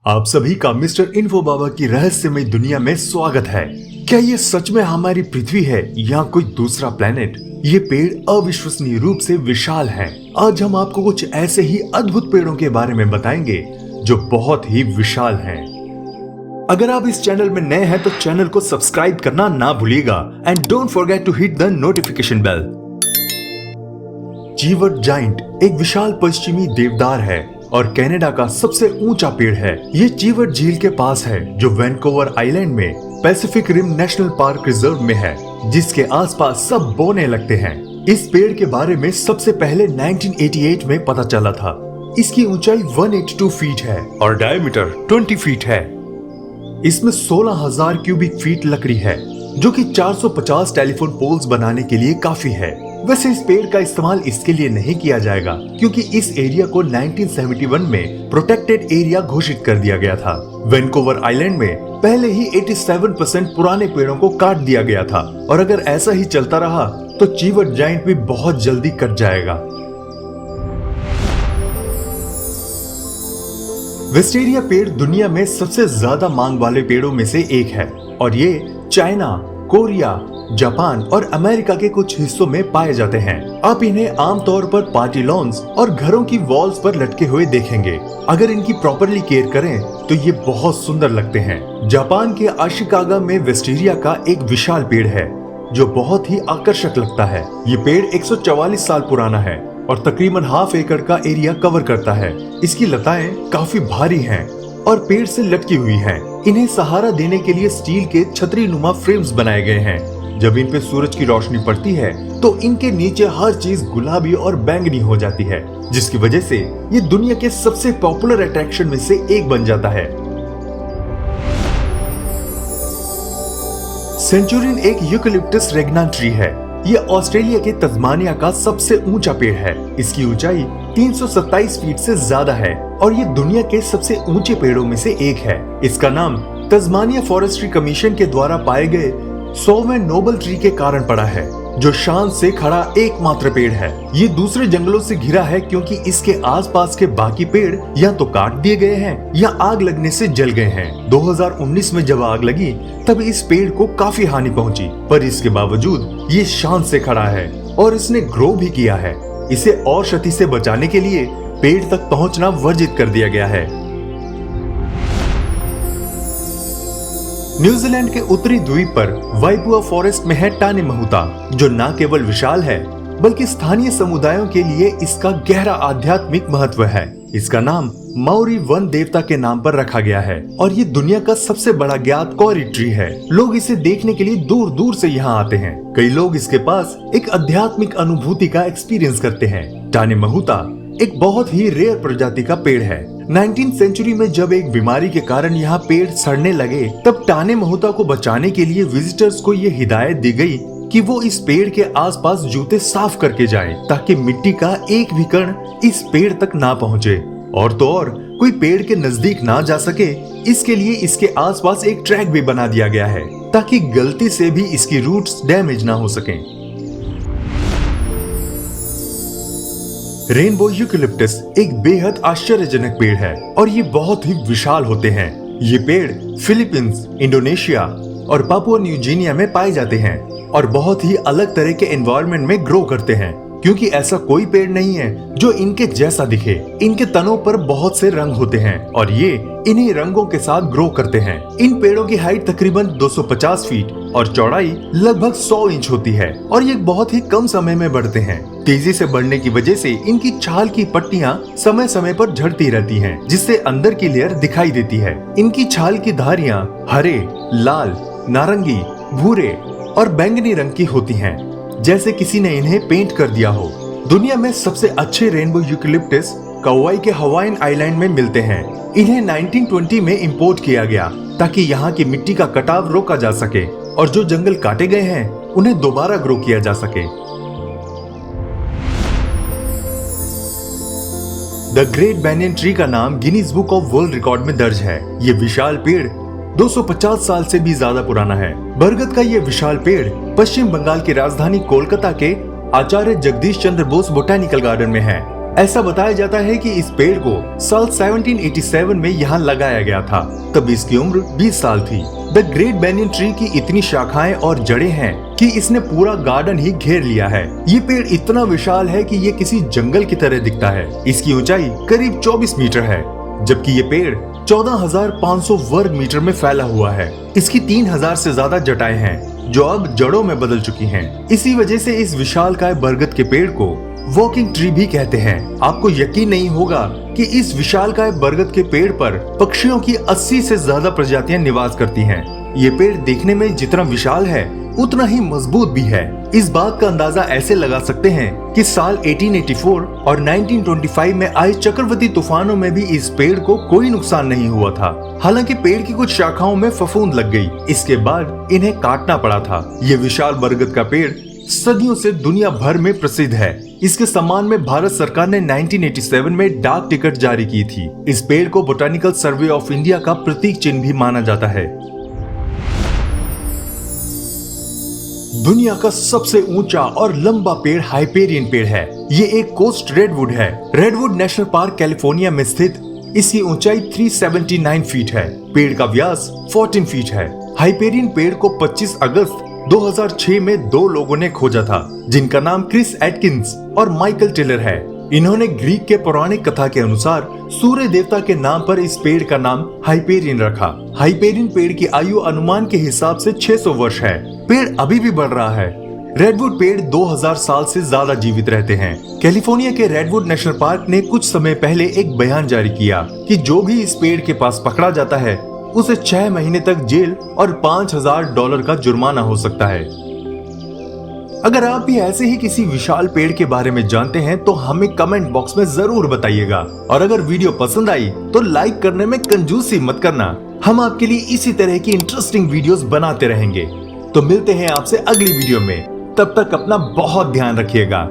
आप सभी का मिस्टर इन्फो बाबा की रहस्यमय दुनिया में स्वागत है। क्या ये सच में हमारी पृथ्वी है या कोई दूसरा प्लेनेट? ये पेड़ अविश्वसनीय रूप से विशाल हैं। आज हम आपको कुछ ऐसे ही अद्भुत पेड़ों के बारे में बताएंगे जो बहुत ही विशाल हैं। अगर आप इस चैनल में नए हैं तो चैनल को सब्सक्राइब करना ना भूलिएगा and don't forget to hit the notification bell. चीवट जाइंट एक विशाल पश्चिमी देवदार है और कनाडा का सबसे ऊंचा पेड़ है। ये चीवट झील के पास है जो वैंकूवर आइलैंड में Pacific Rim National Park Reserve में है, जिसके आसपास सब बोने लगते हैं। इस पेड़ के बारे में सबसे पहले 1988 में पता चला था। इसकी ऊंचाई 182 फीट है और डायमीटर 20 फीट है। इसमें 16,000 क्यूबिक फीट लकड़ी है जो कि 450 टेलीफोन पोल्स बनाने के लिए काफी है। वैसे इस पेड़ का इस्तेमाल इसके लिए नहीं किया जाएगा क्योंकि इस एरिया को 1971 में प्रोटेक्टेड एरिया घोषित कर दिया गया था। वैंकूवर आइलैंड में पहले ही 87% पुराने पेड़ों को काट दिया गया था और अगर ऐसा ही चलता रहा तो चीवट जाइंट भी बहुत जल्दी कट जाएगा। विस्टेरिया पेड़ दुनिया में सबसे ज्यादा मांग वाले पेड़ों में से एक है और ये चाइना, कोरिया, जापान और अमेरिका के कुछ हिस्सों में पाए जाते हैं। आप इन्हें आमतौर पर पार्टी लॉन्स और घरों की वॉल्स पर लटके हुए देखेंगे। अगर इनकी प्रॉपरली केयर करें तो ये बहुत सुंदर लगते हैं। जापान के आशिकागा में विस्टेरिया का एक विशाल पेड़ है जो बहुत ही आकर्षक लगता है। ये पेड़ 144 साल पुराना है और तकरीबन ½ एकड़ का एरिया कवर करता है। इसकी लताएं काफी भारी हैं और पेड़ से लटकी हुई हैं। इन्हें सहारा देने के लिए स्टील के छतरी नुमा फ्रेम्स बनाए गए हैं। जब इन पे सूरज की रोशनी पड़ती है तो इनके नीचे हर चीज गुलाबी और बैंगनी हो जाती है, जिसकी वजह से ये दुनिया के सबसे पॉपुलर अट्रैक्शन में से एक बन जाता है। सेंचुरियन एक यूकेलिप्टस रेग्नान ट्री है। ये ऑस्ट्रेलिया के तस्मानिया का सबसे ऊंचा पेड़ है। इसकी ऊंचाई 327 फीट से ज्यादा है और ये दुनिया के सबसे ऊंचे पेड़ों में से एक है। इसका नाम तस्मानिया फॉरेस्ट्री कमीशन के द्वारा पाए गए 100वें नोबल ट्री के कारण पड़ा है, जो शान से खड़ा एकमात्र पेड़ है। ये दूसरे जंगलों से घिरा है क्योंकि इसके आसपास के बाकी पेड़ या तो काट दिए गए हैं या आग लगने से जल गए हैं। 2019 में जब आग लगी तब इस पेड़ को काफी हानि पहुंची, पर इसके बावजूद ये शान से खड़ा है और इसने ग्रो भी किया है। इसे और क्षति से बचाने के लिए पेड़ तक पहुंचना वर्जित कर दिया गया है। न्यूजीलैंड के उत्तरी द्वीप पर वाइपुआ फॉरेस्ट में है टाने महुता, जो न केवल विशाल है बल्कि स्थानीय समुदायों के लिए इसका गहरा आध्यात्मिक महत्व है। इसका नाम माओरी वन देवता के नाम पर रखा गया है और ये दुनिया का सबसे बड़ा ज्ञात कॉरी ट्री है। लोग इसे देखने के लिए दूर दूर से यहाँ आते हैं। कई लोग इसके पास एक आध्यात्मिक अनुभूति का एक्सपीरियंस करते हैं। टाने महुता एक बहुत ही रेयर प्रजाति का पेड़ है। 19th सेंचुरी में जब एक बीमारी के कारण यहाँ पेड़ सड़ने लगे तब टाने महुता को बचाने के लिए विजिटर्स को ये हिदायत दी गई कि वो इस पेड़ के आसपास जूते साफ करके जाएं ताकि मिट्टी का एक भी कण इस पेड़ तक ना पहुँचे और तो और कोई पेड़ के नजदीक ना जा सके। इसके लिए इसके आसपास एक ट्रैक भी बना दिया गया है ताकि गलती से भी इसकी रूट्स डैमेज ना हो सकें। रेनबो यूकेलिप्टस एक बेहद आश्चर्यजनक पेड़ है और ये बहुत ही विशाल होते हैं। ये पेड़ फिलीपींस, इंडोनेशिया और पापुआ न्यू गिनिया में पाए जाते हैं और बहुत ही अलग तरह के एनवायरनमेंट में ग्रो करते हैं क्योंकि ऐसा कोई पेड़ नहीं है जो इनके जैसा दिखे। इनके तनों पर बहुत से रंग होते हैं और ये इन्हीं रंगों के साथ ग्रो करते हैं। इन पेड़ों की हाइट तकरीबन 250 फीट और चौड़ाई लगभग 100 इंच होती है और ये बहुत ही कम समय में बढ़ते हैं। तेजी से बढ़ने की वजह से इनकी छाल की पट्टियां समय समय पर झड़ती रहती हैं, जिससे अंदर की लेयर दिखाई देती है। इनकी छाल की धारियां हरे, लाल, नारंगी, भूरे और बैंगनी रंग की होती हैं, जैसे किसी ने इन्हें पेंट कर दिया हो। दुनिया में सबसे अच्छे रेनबो यूकेलिप्टस कौवाई के हवाईन आइलैंड में मिलते हैं। इन्हें 1920 में इंपोर्ट किया गया ताकि यहाँ की मिट्टी का कटाव रोका जा सके और जो जंगल काटे गए हैं उन्हें दोबारा ग्रो किया जा सके। द ग्रेट बैनियन ट्री का नाम Guinness book of world record में दर्ज है। ये विशाल पेड़ 250 साल से भी ज्यादा पुराना है। बरगद का ये विशाल पेड़ पश्चिम बंगाल की राजधानी कोलकाता के आचार्य जगदीश चंद्र बोस बोटेनिकल गार्डन में है। ऐसा बताया जाता है कि इस पेड़ को साल 1787 में यहाँ लगाया गया था। तब इसकी उम्र 20 साल थी। द ग्रेट बैनियन ट्री की इतनी शाखाएं और जड़ें हैं कि इसने पूरा गार्डन ही घेर लिया है। ये पेड़ इतना विशाल है कि ये किसी जंगल की तरह दिखता है। इसकी ऊंचाई करीब 24 मीटर है, जबकि ये पेड़ 14,500 वर्ग मीटर में फैला हुआ है। इसकी 3,000 से ज्यादा जटाएं हैं जो अब जड़ों में बदल चुकी हैं। इसी वजह से इस विशालकाय बरगद के पेड़ को वॉकिंग ट्री भी कहते हैं। आपको यकीन नहीं होगा कि इस विशालकाय बरगद के पेड़ पर पक्षियों की 80 से ज्यादा प्रजातियां निवास करती हैं। ये पेड़ देखने में जितना विशाल है उतना ही मजबूत भी है। इस बात का अंदाजा ऐसे लगा सकते हैं कि साल 1884 और 1925 में आए चक्रवाती तूफानों में भी इस पेड़ को कोई नुकसान नहीं हुआ था। हालांकि पेड़ की कुछ शाखाओं में फफूंद लग गई, इसके बाद इन्हें काटना पड़ा था। ये विशाल बरगद का पेड़ सदियों से दुनिया भर में प्रसिद्ध है। इसके सम्मान में भारत सरकार ने 1987 में डाक टिकट जारी की थी। इस पेड़ को बोटानिकल सर्वे ऑफ इंडिया का प्रतीक चिन्ह भी माना जाता है। दुनिया का सबसे ऊंचा और लंबा पेड़ हाइपेरियन पेड़ है। ये एक कोस्ट रेडवुड है। रेडवुड नेशनल पार्क कैलिफोर्निया में स्थित। इसकी ऊंचाई 379 फीट है। पेड़ का व्यास 14 फीट है। हाइपेरियन पेड़ को 25 अगस्त 2006 में 2 लोगों ने खोजा था, जिनका नाम क्रिस एटकिंस और माइकल टेलर है। इन्होंने ग्रीक के पौराणिक कथा के अनुसार सूर्य देवता के नाम पर इस पेड़ का नाम हाइपेरियन रखा। हाइपेरियन पेड़ की आयु अनुमान के हिसाब से 600 वर्ष है। पेड़ अभी भी बढ़ रहा है। रेडवुड पेड़ 2000 साल से ज्यादा जीवित रहते हैं। कैलिफोर्निया के रेडवुड नेशनल पार्क ने कुछ समय पहले एक बयान जारी किया कि जो भी इस पेड़ के पास पकड़ा जाता है उसे 6 महीने तक जेल और $5,000 का जुर्माना हो सकता है। अगर आप भी ऐसे ही किसी विशाल पेड़ के बारे में जानते हैं तो हमें कमेंट बॉक्स में जरूर बताइएगा। और अगर वीडियो पसंद आई तो लाइक करने में कंजूसी मत करना। हम आपके लिए इसी तरह की इंटरेस्टिंग वीडियोस बनाते रहेंगे। तो मिलते हैं आपसे अगली वीडियो में। तब तक अपना बहुत ध्यान रखिएगा।